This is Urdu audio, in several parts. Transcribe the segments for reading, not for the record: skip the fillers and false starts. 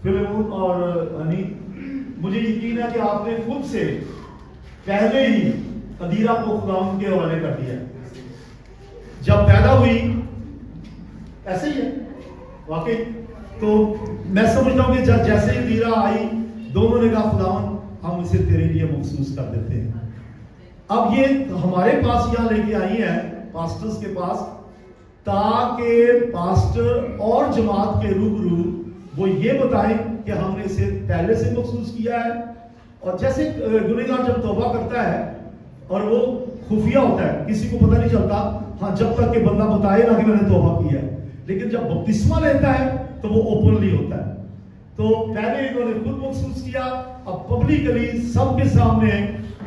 فلمون اور ہنی، مجھے یقین ہے کہ آپ نے خود سے پہلے ہی ادیرہ کو خداوند کے حوالے کر دیا. جب پیدا ہوئی ایسے ہی ہے واقعی. تو میں سمجھتا ہوں کہ جب جیسے ہی ادیرہ آئی دونوں نے کہا خداوند ہم اسے تیرے لیے مخصوص کر دیتے ہیں. اب یہ ہمارے پاس یہاں لے کے آئی ہیں پاسٹرز کے پاس، تاکہ پاسٹر اور جماعت کے روبرو وہ یہ بتائیں کہ ہم نے اسے پہلے سے مخصوص کیا ہے. اور جیسے گنہگار جب توبہ کرتا ہے اور وہ خفیہ ہوتا ہے، کسی کو پتہ نہیں چلتا، ہاں جب تک کہ بندہ بتائے نا کہ میں نے توبہ کیا ہے. لیکن جب بپتسمہ لیتا ہے تو وہ اوپنلی ہوتا ہے. تو پہلے انہوں نے خود مخصوص کیا، اب پبلکلی سب کے سامنے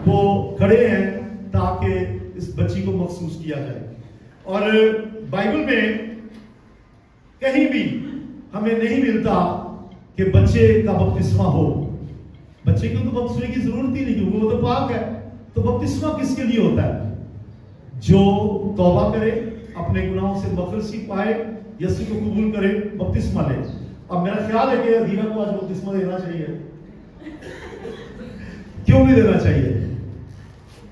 وہ کھڑے ہیں تاکہ اس بچی کو مخصوص کیا جائے. اور بائبل میں کہیں بھی ہمیں نہیں ملتا کہ بچے کا بپتسمہ ہو. بچے کو تو بپتسمے کی ضرورت ہی نہیں کیونکہ وہ تو پاک ہے. تو بپتسمہ کس کے لیے ہوتا ہے؟ جو توبہ کرے، اپنے گناہوں سے مغفرت پائے، یسوع کو قبول کرے، بپتسمہ لے. اب میرا خیال ہے کہ ادیرہ کو آج بپتسمہ دینا چاہیے. کیوں نہیں دینا چاہیے؟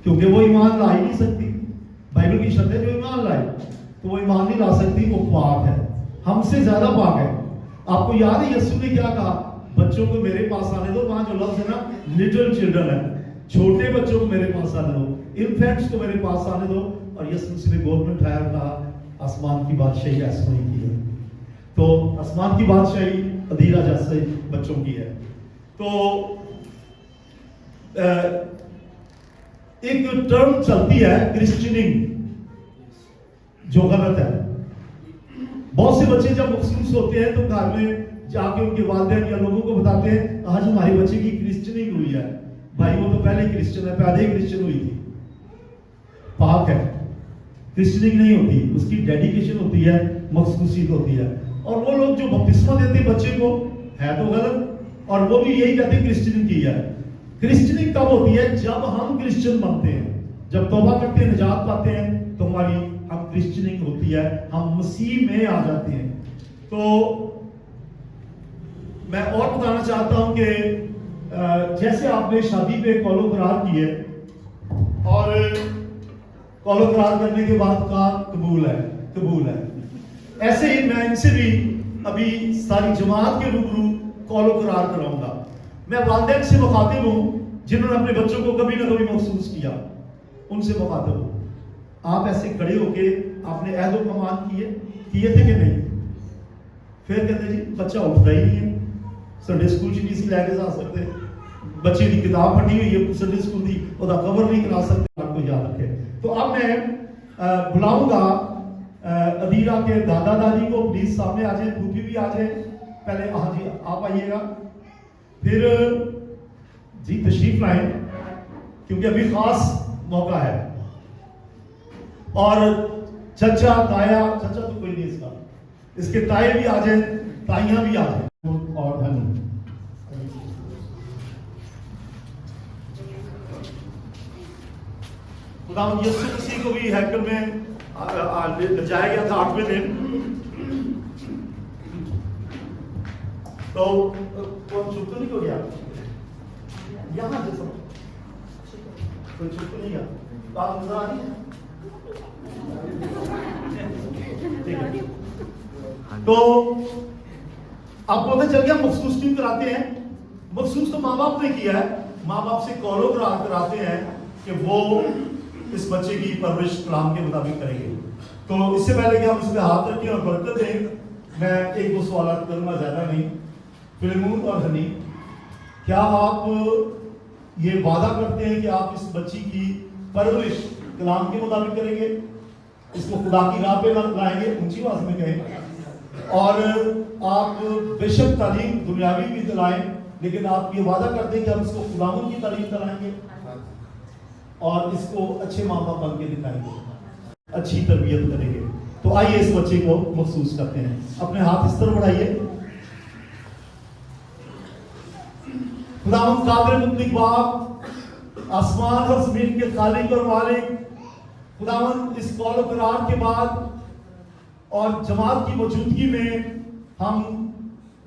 کیونکہ وہ ایمان لا ہی نہیں سکتی. بائبل کی شرط ہے جو ایمان لائے، تو وہ ایمان نہیں لا سکتی، وہ پاک ہے، ہم سے زیادہ پاک ہے. آپ کو یاد ہے یسوع نے کیا کہا؟ بچوں کو میرے پاس آنے دو. وہاں جو لفظ ہے نا لٹل چلڈرن ہے، چھوٹے بچوں کو میرے پاس آنے دو، انفینٹس کو میرے پاس آنے دو. اور یسوع نے گود میں اٹھایا اور کہا آسمان کی بادشاہی ایسا نہیں کی ہے. تو آسمان کی بادشاہی ادیرہ جیسے بچوں کی ہے. تو ایک ٹرم چلتی ہے کرسچننگ، جو غلط ہے. بہت سے بچے جب مخصوص ہوتے ہیں تو گھر میں جا کے ان کے والدین یا لوگوں کو بتاتے ہیں آج ہمارے بچے کی کرسچننگ ہوئی ہے. بھائی وہ تو پہلے کرسچن ہے، پہلے ہی کرسچن ہوئی تھی، پاک ہے. کرسچننگ نہیں ہوتی، اس کی ڈیڈیکیشن ہوتی ہے، مخصوصیت ہوتی ہے. اور وہ لوگ جو بپتسمہ دیتے بچے کو ہے تو غلط، اور وہ بھی یہی کہتے ہیں کرسچننگ کی ہے. کرسچننگ کب ہوتی ہے؟ جب ہم کرسچن بنتے ہیں، جب توبہ کرتے ہیں، نجات پاتے ہیں، تو ہماری ہم کرسچننگ ہوتی ہے، ہم مسیح میں آ جاتے ہیں. تو میں اور بتانا چاہتا ہوں کہ جیسے آپ نے شادی پہ قول و قرار کی ہے اور قول و قرار کرنے کے بعد کہا قبول ہے، قبول ہے، ایسے ہی میں ان سے بھی ابھی ساری جماعت کے روبرو قول و قرار کراؤں گا. میں والدین سے مخاطب ہوں جنہوں نے اپنے بچوں کو کبھی نہ کبھی محسوس کیا، ان سے مخاطب ہوں. آپ ایسے کھڑے ہو کے آپ نے عہد و پیمان کیے تھے کہ نہیں؟ پھر کہتے جی بچہ اٹھتا ہی نہیں ہے، سنڈے اسکول چ نہیں لے کے جا سکتے، بچے کی کتاب پڑھی ہوئی ہے سنڈے اسکول کی، وہ کور نہیں کرا سکتے. آپ کو یاد رکھے. تو اب میں بلاؤں گا ادیرہ کے دادا دادی کو، پلیز سامنے آ جائیں، پھوپھی بھی آ جائیں. پہلے ہاں جی آپ آئیے گا، پھر جی تشریف لائیں کیونکہ ابھی خاص موقع ہے. اور چچا تایا، چچا تو کوئی نہیں اس کا، اس کے تائے بھی آ جائیں، تائیاں بھی آ جائیں. اور ہنی خداوند یسوع مسیح کو بھی ہیکل میں لے جایا گیا تھا 8ویں دن. تو کون چھپ تو نہیں ہو گیا یہاں جیسا کوئی چھپ تو نہیں گیا؟ بات نظر آ رہی ہے؟ تو آپ پتہ چل گیا مخصوص کیوں کراتے ہیں؟ مخصوص تو ماں باپ نے کیا ہے. ماں باپ سے قول و قرار کراتے ہیں کہ وہ اس بچے کی پرورش کلام کے مطابق کریں گے. تو اس سے پہلے کہ ہم اس پہ ہاتھ رکھیں اور برکت دیں، میں ایک دو سوالات کروں گا، زیادہ نہیں. فلمون اور ہنی، کیا آپ یہ وعدہ کرتے ہیں کہ آپ اس بچی کی پرورش کلام کے مطابق کریں گے، اس کو خدا کی راہ پہ لائیں گے، اونچی آواز میں کہیں، اور آپ بے شک تعلیم دنیاوی بھی دلائیں، لیکن آپ یہ وعدہ کرتے ہیں کہ ہم اس کو خداوند کی تعلیم دلائیں گے اور اس کو اچھے ماں باپ بن کے دکھائیں گے، اچھی تربیت کریں گے. تو آئیے اس بچے کو مخصوص کرتے ہیں. اپنے ہاتھ اس طرح بڑھائیے. خداوند قادر مطلق باپ، آسمان اور زمین کے خالق اور مالک، خداوند اس قول و قرار کے بعد اور جماعت کی موجودگی میں ہم